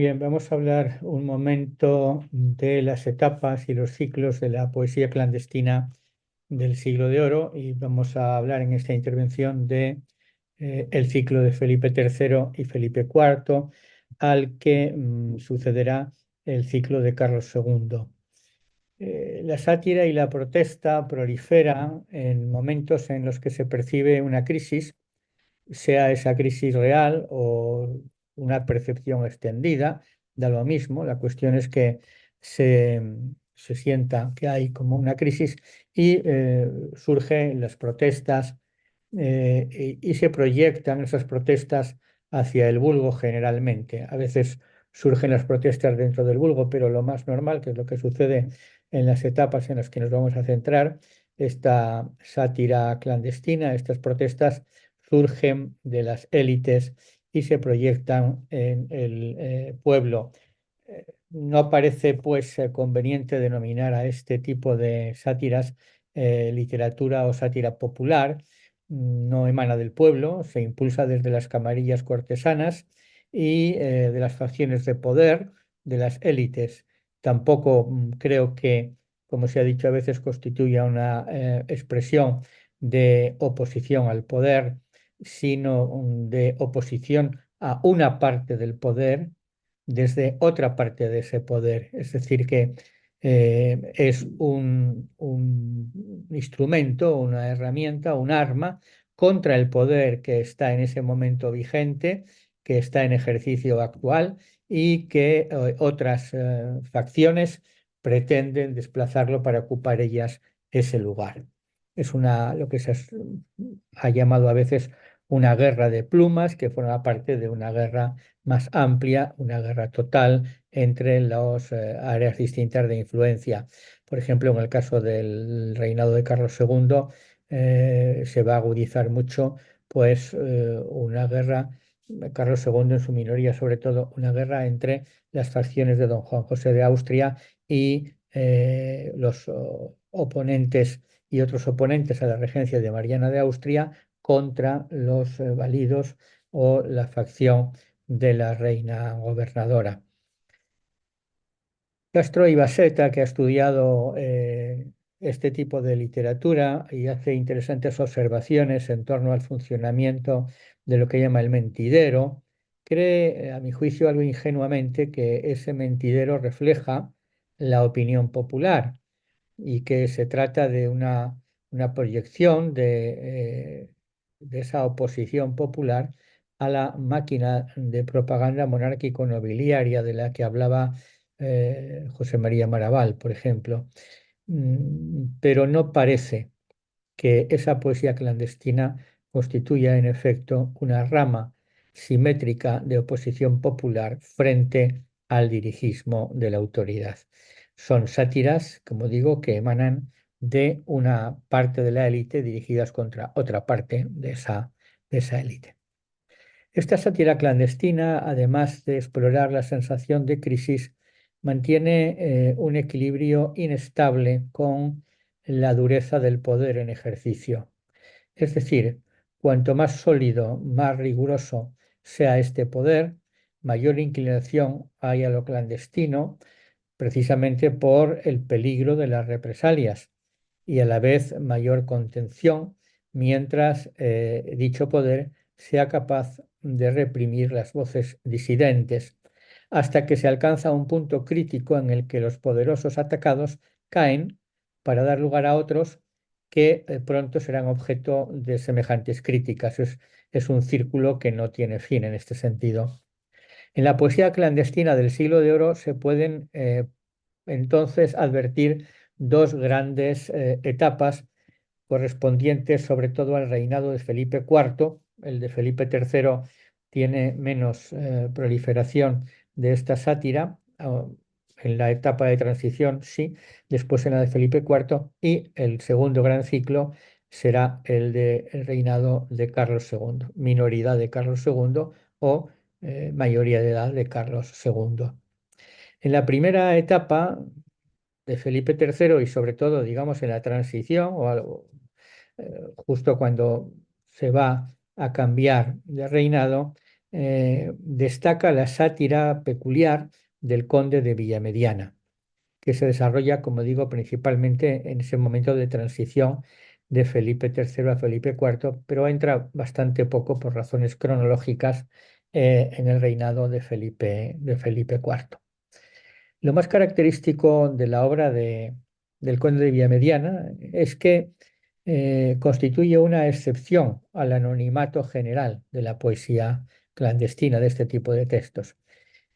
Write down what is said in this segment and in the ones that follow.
bien, vamos a hablar un momento de las etapas y los ciclos de la poesía clandestina del Siglo de Oro y vamos a hablar en esta intervención de el ciclo de Felipe III y Felipe IV, al que sucederá el ciclo de Carlos II. La sátira y la protesta proliferan en momentos en los que se percibe una crisis, sea esa crisis real o una percepción extendida, da lo mismo. La cuestión es que se, se sienta que hay como una crisis y surgen las protestas y se proyectan esas protestas hacia el vulgo generalmente. A veces surgen las protestas dentro del vulgo, pero lo más normal, que es lo que sucede en las etapas en las que nos vamos a centrar, esta sátira clandestina, estas protestas surgen de las élites y se proyectan en el pueblo. No parece pues conveniente denominar a este tipo de sátiras literatura o sátira popular. No emana del pueblo, se impulsa desde las camarillas cortesanas y de las facciones de poder de las élites. Tampoco creo que, como se ha dicho a veces, constituya una expresión de oposición al poder, sino de oposición a una parte del poder desde otra parte de ese poder. Es decir, que es un instrumento, una herramienta, un arma contra el poder que está en ese momento vigente, que está en ejercicio actual y que otras facciones pretenden desplazarlo para ocupar ellas ese lugar. Es lo que ha llamado a veces una guerra de plumas, que forma parte de una guerra más amplia, una guerra total entre las áreas distintas de influencia. Por ejemplo, en el caso del reinado de Carlos II, se va a agudizar mucho, pues, una guerra, Carlos II en su minoría sobre todo, una guerra entre las facciones de don Juan José de Austria y los oponentes y otros oponentes a la regencia de Mariana de Austria contra los válidos o la facción de la reina gobernadora. Castro Ibaseta, que ha estudiado este tipo de literatura y hace interesantes observaciones en torno al funcionamiento de lo que llama el mentidero, cree, a mi juicio, algo ingenuamente que ese mentidero refleja la opinión popular y que se trata de una proyección de esa oposición popular a la máquina de propaganda monárquico-nobiliaria de la que hablaba José María Maraval, por ejemplo. Pero no parece que esa poesía clandestina constituya en efecto una rama simétrica de oposición popular frente al dirigismo de la autoridad. Son sátiras, como digo, que emanan de una parte de la élite dirigidas contra otra parte de esa élite. Esta sátira clandestina, además de explorar la sensación de crisis, mantiene un equilibrio inestable con la dureza del poder en ejercicio. Es decir, cuanto más sólido, más riguroso sea este poder, mayor inclinación hay a lo clandestino, precisamente por el peligro de las represalias y a la vez mayor contención, mientras dicho poder sea capaz de reprimir las voces disidentes, hasta que se alcanza un punto crítico en el que los poderosos atacados caen para dar lugar a otros que pronto serán objeto de semejantes críticas. Es un círculo que no tiene fin en este sentido. En la poesía clandestina del Siglo de Oro se pueden entonces advertir dos grandes etapas correspondientes sobre todo al reinado de Felipe IV. El de Felipe III tiene menos proliferación de esta sátira. En la etapa de transición, sí, después en la de Felipe IV, y el segundo gran ciclo será el del reinado de Carlos II, minoridad de Carlos II o mayoría de edad de Carlos II. En la primera etapa de Felipe III y sobre todo, digamos, en la transición o algo, justo cuando se va a cambiar de reinado, destaca la sátira peculiar del conde de Villamediana, que se desarrolla, como digo, principalmente en ese momento de transición de Felipe III a Felipe IV, pero entra bastante poco por razones cronológicas en el reinado de Felipe IV. Lo más característico de la obra del conde de Villamediana es que constituye una excepción al anonimato general de la poesía clandestina de este tipo de textos.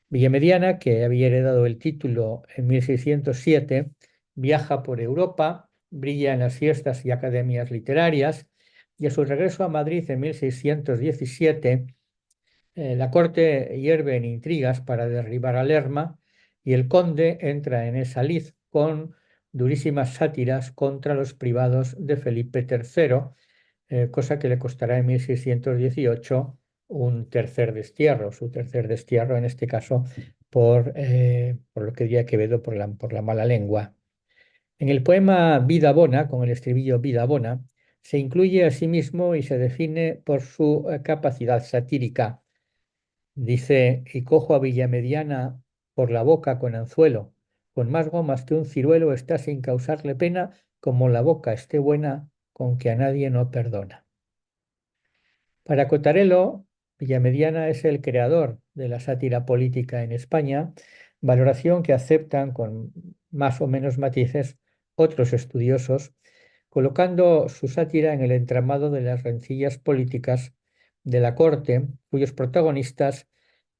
Villamediana, que había heredado el título en 1607, viaja por Europa, brilla en las fiestas y academias literarias, y a su regreso a Madrid en 1617, la corte hierve en intrigas para derribar a Lerma y el conde entra en esa lid con durísimas sátiras contra los privados de Felipe III, cosa que le costará en 1618 un tercer destierro, su tercer destierro en este caso por lo que diría Quevedo, por la mala lengua. En el poema Vida Bona, con el estribillo Vida Bona, se incluye a sí mismo y se define por su capacidad satírica. Dice, y cojo a Villamediana por la boca con anzuelo, con más gomas que un ciruelo está sin causarle pena, como la boca esté buena, con que a nadie no perdona. Para Cotarelo, Villamediana es el creador de la sátira política en España, valoración que aceptan con más o menos matices otros estudiosos, colocando su sátira en el entramado de las rencillas políticas de la corte, cuyos protagonistas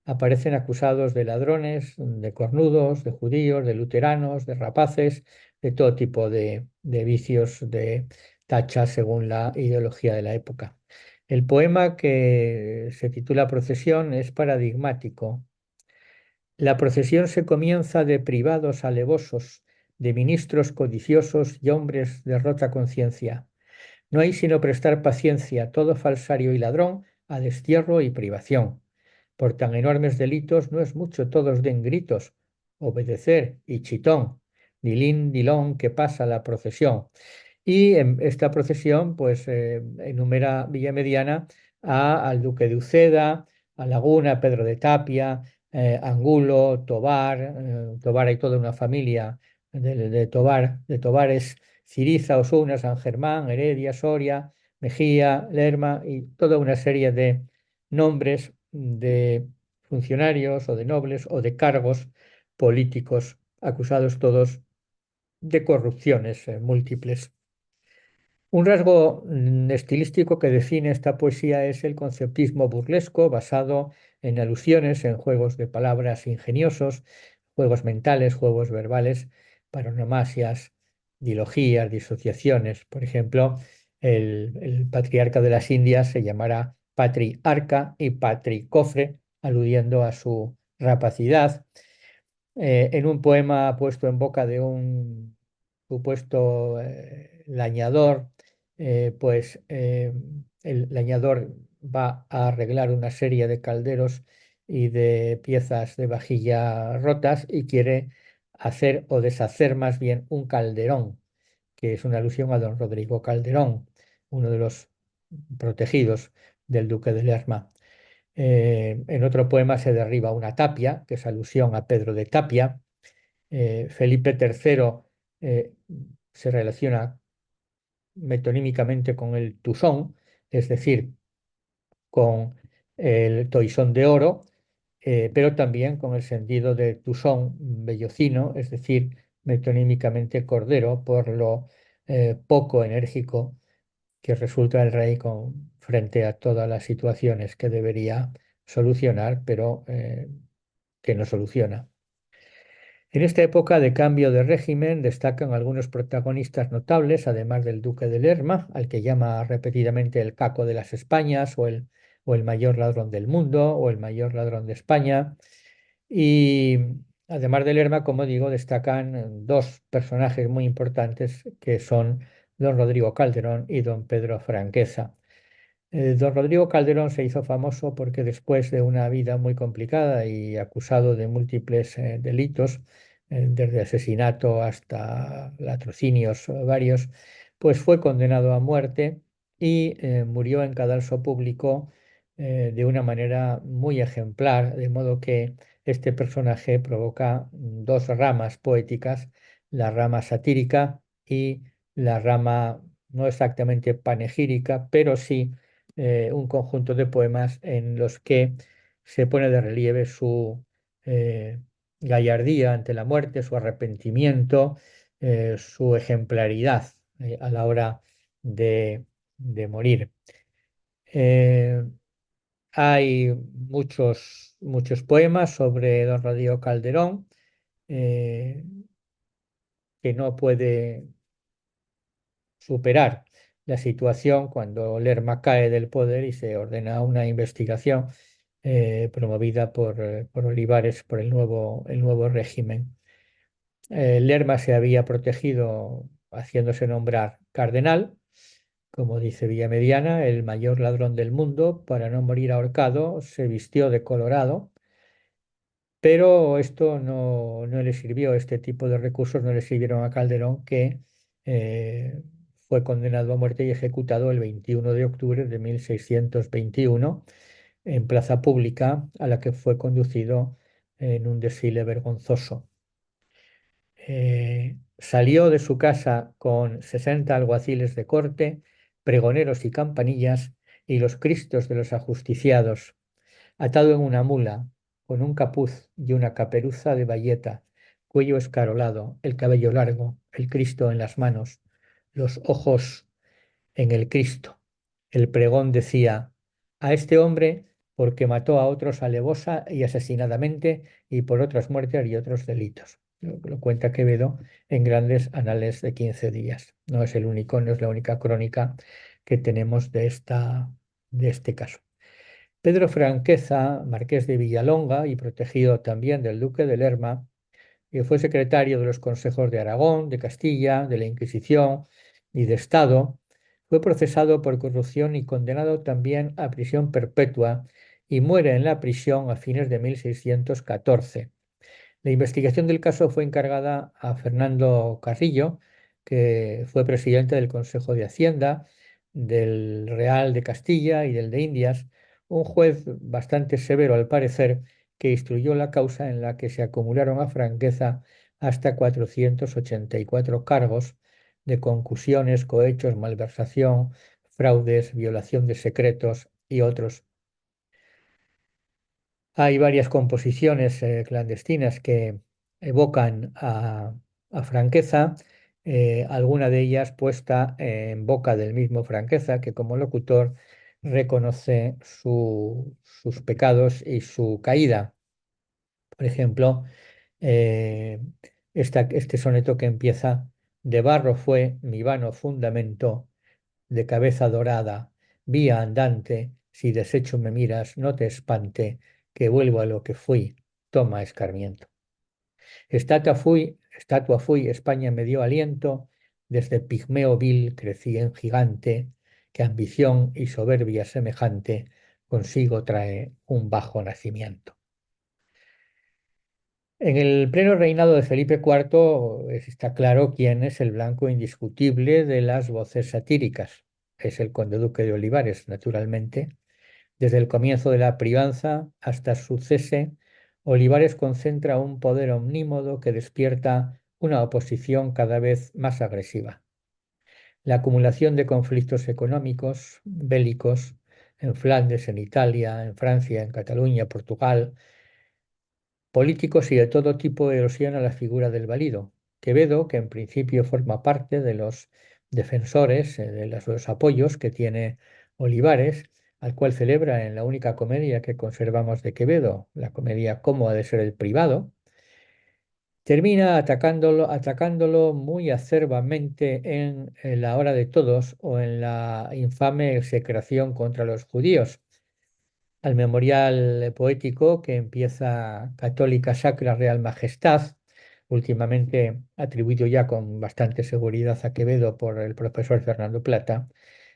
aparecen acusados de ladrones, de cornudos, de judíos, de luteranos, de rapaces, de todo tipo de vicios, de tachas según la ideología de la época. El poema que se titula Procesión es paradigmático. La procesión se comienza de privados alevosos, de ministros codiciosos y hombres de rota conciencia. No hay sino prestar paciencia, todo falsario y ladrón, a destierro y privación. Por tan enormes delitos no es mucho todos den gritos, obedecer y chitón, dilín, dilón, que pasa la procesión. Y en esta procesión, pues enumera Villamediana al duque de Uceda, a Laguna, Pedro de Tapia, Angulo, Tobar. Tobar hay toda una familia de Tobar, de Tobares, Ciriza, Osuna, San Germán, Heredia, Soria, Mejía, Lerma y toda una serie de nombres de funcionarios o de nobles o de cargos políticos acusados todos de corrupciones múltiples. Un rasgo estilístico que define esta poesía es el conceptismo burlesco basado en alusiones, en juegos de palabras ingeniosos, juegos mentales, juegos verbales, paronomasias, dilogías, disociaciones. Por ejemplo, el patriarca de las Indias se llamará patriarca y patricofre, aludiendo a su rapacidad. En un poema puesto en boca de un supuesto lañador, el lañador va a arreglar una serie de calderos y de piezas de vajilla rotas y quiere hacer o deshacer más bien un calderón, que es una alusión a don Rodrigo Calderón, uno de los protegidos del duque de Lerma. En otro poema se derriba una tapia, que es alusión a Pedro de Tapia. Felipe III se relaciona metonímicamente con el tusón, es decir, con el toisón de oro, pero también con el sentido de tusón bellocino, es decir, metonímicamente cordero, por lo poco enérgico que resulta el rey frente a todas las situaciones que debería solucionar, pero que no soluciona. En esta época de cambio de régimen destacan algunos protagonistas notables, además del duque de Lerma, al que llama repetidamente el Caco de las Españas, o el mayor ladrón del mundo, o el mayor ladrón de España. Y además de Lerma, como digo, destacan dos personajes muy importantes que son don Rodrigo Calderón y don Pedro Franqueza. Don Rodrigo Calderón se hizo famoso porque después de una vida muy complicada y acusado de múltiples delitos, desde asesinato hasta latrocinios varios, pues fue condenado a muerte y murió en cadalso público de una manera muy ejemplar, de modo que este personaje provoca dos ramas poéticas, la rama satírica y la rama no exactamente panegírica, pero sí un conjunto de poemas en los que se pone de relieve su eh, gallardía ante la muerte, su arrepentimiento, su ejemplaridad a la hora de morir. Eh, Hay muchos poemas sobre don Rodrigo Calderón eh, que no puede superar la situación cuando Lerma cae del poder y se ordena una investigación promovida por Olivares, por el nuevo régimen. Lerma se había protegido haciéndose nombrar cardenal, como dice Villamediana, el mayor ladrón del mundo. Para no morir ahorcado, se vistió de colorado. Pero esto no le sirvió, este tipo de recursos no le sirvieron a Calderón, que eh, fue condenado a muerte y ejecutado el 21 de octubre de 1621 en plaza pública, a la que fue conducido en un desfile vergonzoso. Salió de su casa con 60 alguaciles de corte, pregoneros y campanillas, y los Cristos de los ajusticiados atado en una mula, con un capuz y una caperuza de bayeta, cuello escarolado, el cabello largo, el Cristo en las manos, los ojos en el Cristo. El pregón decía, a este hombre porque mató a otros alevosa y asesinadamente y por otras muertes y otros delitos. Lo cuenta Quevedo en Grandes Anales de 15 días. No es el único, no es la única crónica que tenemos de este caso. Pedro Franqueza, marqués de Villalonga y protegido también del duque de Lerma, que fue secretario de los consejos de Aragón, de Castilla, de la Inquisición y de Estado, fue procesado por corrupción y condenado también a prisión perpetua y muere en la prisión a fines de 1614. La investigación del caso fue encargada a Fernando Carrillo, que fue presidente del Consejo de Hacienda, del Real de Castilla y del de Indias, un juez bastante severo al parecer, que instruyó la causa en la que se acumularon a Franqueza hasta 484 cargos de concusiones, cohechos, malversación, fraudes, violación de secretos y otros. Hay varias composiciones clandestinas que evocan a Franqueza, alguna de ellas puesta en boca del mismo Franqueza, que como locutor reconoce sus pecados y su caída. Por ejemplo, eh, este soneto que empieza, de barro fue mi vano fundamento, de cabeza dorada, vía andante, si deshecho me miras, no te espante, que vuelvo a lo que fui, toma escarmiento. Estatua fui, España me dio aliento, desde pigmeo vil crecí en gigante, que ambición y soberbia semejante consigo trae un bajo nacimiento. En el pleno reinado de Felipe IV está claro quién es el blanco indiscutible de las voces satíricas. Es el conde duque de Olivares, naturalmente. Desde el comienzo de la privanza hasta su cese, Olivares concentra un poder omnímodo que despierta una oposición cada vez más agresiva. La acumulación de conflictos económicos, bélicos, en Flandes, en Italia, en Francia, en Cataluña, Portugal, políticos y de todo tipo erosiona la figura del valido. Quevedo, que en principio forma parte de los defensores, de los apoyos que tiene Olivares, al cual celebra en la única comedia que conservamos de Quevedo, la comedia Cómo ha de ser el privado, termina atacándolo muy acerbamente en La hora de todos o en la infame execración contra los judíos, al memorial poético que empieza Católica Sacra Real Majestad, últimamente atribuido ya con bastante seguridad a Quevedo por el profesor Fernando Plata,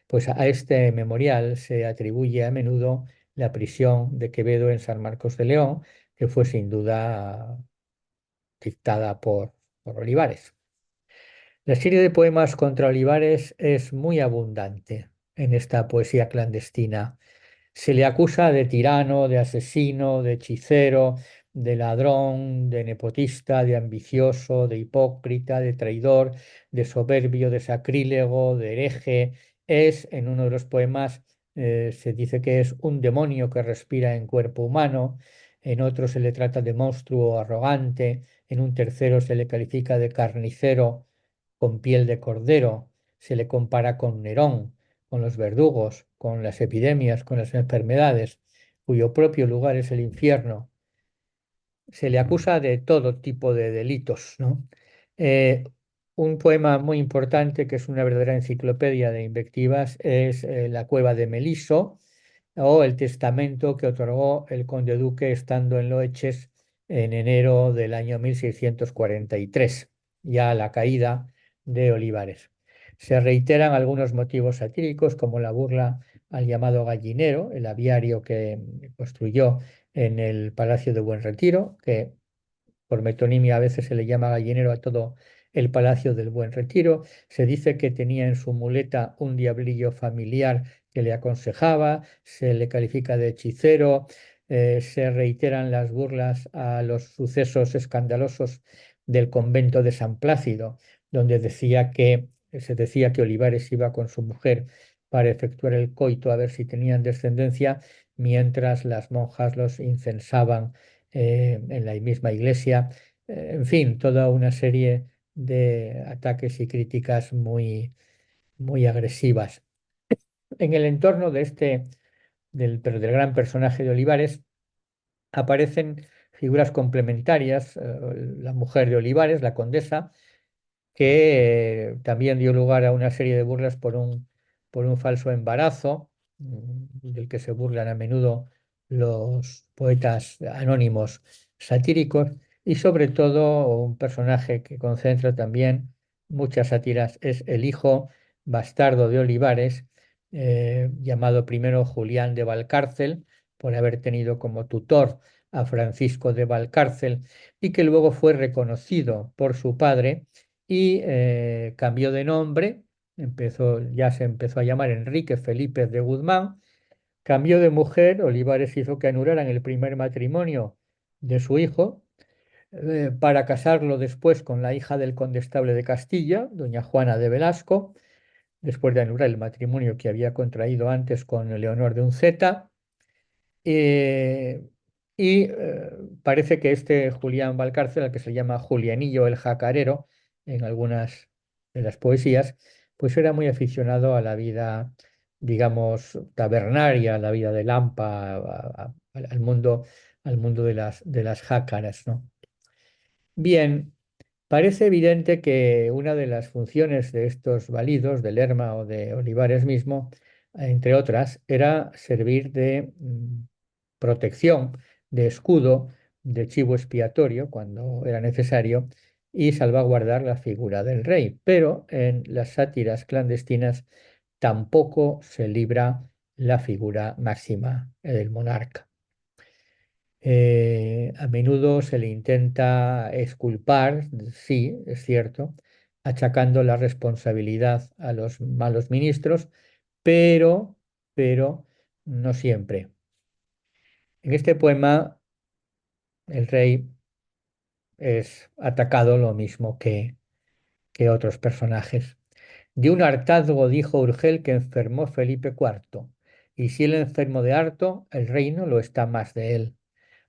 pues a este memorial se atribuye a menudo la prisión de Quevedo en San Marcos de León, que fue sin duda dictada por Olivares. La serie de poemas contra Olivares es muy abundante en esta poesía clandestina. Se le acusa de tirano, de asesino, de hechicero, de ladrón, de nepotista, de ambicioso, de hipócrita, de traidor, de soberbio, de sacrílego, de hereje. Es, en uno de los poemas, se dice que es un demonio que respira en cuerpo humano, en otro se le trata de monstruo arrogante, en un tercero se le califica de carnicero con piel de cordero, se le compara con Nerón, con los verdugos, con las epidemias, con las enfermedades, cuyo propio lugar es el infierno. Se le acusa de todo tipo de delitos, ¿no? Eh, un poema muy importante, que es una verdadera enciclopedia de invectivas, es La cueva de Meliso, o el testamento que otorgó el conde duque estando en Loeches en enero del año 1643, ya a la caída de Olivares. Se reiteran algunos motivos satíricos, como la burla al llamado gallinero, el aviario que construyó en el Palacio de Buen Retiro, que por metonimia a veces se le llama gallinero a todo el Palacio del Buen Retiro. Se dice que tenía en su muleta un diablillo familiar que le aconsejaba, se le califica de hechicero, se reiteran las burlas a los sucesos escandalosos del convento de San Plácido, donde se decía que Olivares iba con su mujer para efectuar el coito a ver si tenían descendencia, mientras las monjas los incensaban en la misma iglesia. En fin, toda una serie de ataques y críticas muy, muy agresivas. En el entorno de pero del gran personaje de Olivares, aparecen figuras complementarias, la mujer de Olivares, la condesa, que también dio lugar a una serie de burlas por un falso embarazo, del que se burlan a menudo los poetas anónimos satíricos, y sobre todo un personaje que concentra también muchas sátiras es el hijo bastardo de Olivares, llamado primero Julián de Valcárcel, por haber tenido como tutor a Francisco de Valcárcel, y que luego fue reconocido por su padre y cambió de nombre, ya se empezó a llamar Enrique Felipe de Guzmán, cambió de mujer. Olivares hizo que anularan el primer matrimonio de su hijo, para casarlo después con la hija del condestable de Castilla, doña Juana de Velasco, después de anular el matrimonio que había contraído antes con Leonor de Unceta. Eh, Parece que este Julián Valcárcel, al que se llama Julianillo el Jacarero en algunas de las poesías, pues era muy aficionado a la vida, digamos, tabernaria, a la vida de Lampa, al mundo de las jácaras, ¿no? Bien, parece evidente que una de las funciones de estos validos, de Lerma o de Olivares mismo, entre otras, era servir de protección, de escudo, de chivo expiatorio cuando era necesario, y salvaguardar la figura del rey. Pero en las sátiras clandestinas tampoco se libra la figura máxima del monarca. A menudo se le intenta exculpar, sí, es cierto, achacando la responsabilidad a los malos ministros, pero, pero no siempre. En este poema, el rey es atacado lo mismo que otros personajes. De un hartazgo dijo Urgel que enfermó Felipe IV, y si él enfermo de harto, el reino lo está más de él.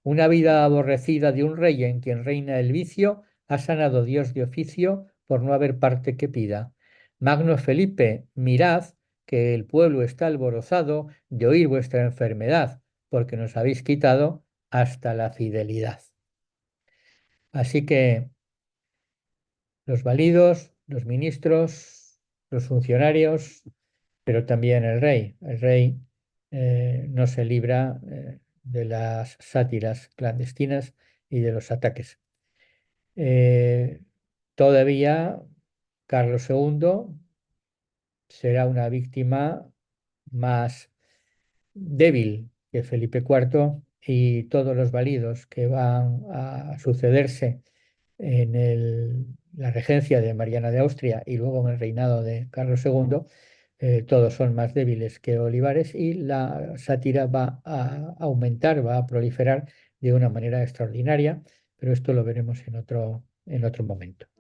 Una vida aborrecida de un rey en quien reina el vicio, ha sanado Dios de oficio por no haber parte que pida. Magno Felipe, mirad que el pueblo está alborozado de oír vuestra enfermedad, porque nos habéis quitado hasta la fidelidad. Así que los validos, los ministros, los funcionarios, pero también el rey. El rey no se libra de las sátiras clandestinas y de los ataques. Eh, Todavía Carlos II será una víctima más débil que Felipe IV, y todos los validos que van a sucederse en la regencia de Mariana de Austria y luego en el reinado de Carlos II todos son más débiles que Olivares y la sátira va a aumentar, va a proliferar de una manera extraordinaria, pero esto lo veremos en otro momento.